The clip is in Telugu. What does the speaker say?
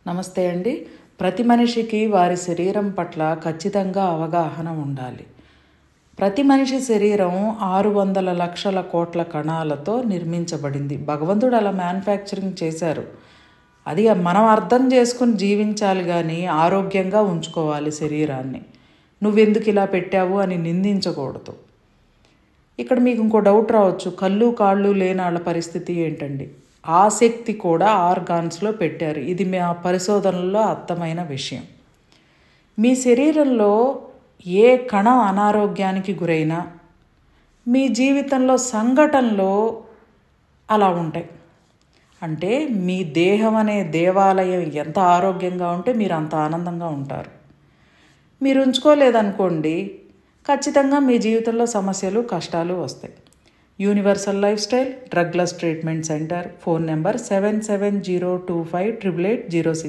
నమస్తే అండి. ప్రతి మనిషికి వారి శరీరం పట్ల ఖచ్చితంగా అవగాహన ఉండాలి. ప్రతి మనిషి శరీరం 600 లక్షల కోట్ల కణాలతో నిర్మించబడింది. భగవంతుడు అలా మ్యానుఫ్యాక్చరింగ్ చేశారు. అది మనం అర్థం చేసుకుని జీవించాలి, కానీ ఆరోగ్యంగా ఉంచుకోవాలి శరీరాన్ని. నువ్వెందుకు ఇలా పెట్టావు అని నిందించకూడదు. ఇక్కడ మీకు ఇంకో డౌట్ రావచ్చు, కళ్ళు కాళ్ళు లేని వాళ్ళ పరిస్థితి ఏంటండి? ఆసక్తి కూడా ఆర్గాన్స్లో పెట్టారు. ఇది మా పరిశోధనలో అర్థమైన విషయం. మీ శరీరంలో ఏ కణం అనారోగ్యానికి గురైనా మీ జీవితంలో సంఘటనలో అలా ఉంటాయి. అంటే మీ దేహం అనే దేవాలయం ఎంత ఆరోగ్యంగా ఉంటే మీరు అంత ఆనందంగా ఉంటారు. మీరు ఉంచుకోలేదనుకోండి, ఖచ్చితంగా మీ జీవితంలో సమస్యలు కష్టాలు వస్తాయి. Universal life style drugless treatment centre. Phone number 7702588806.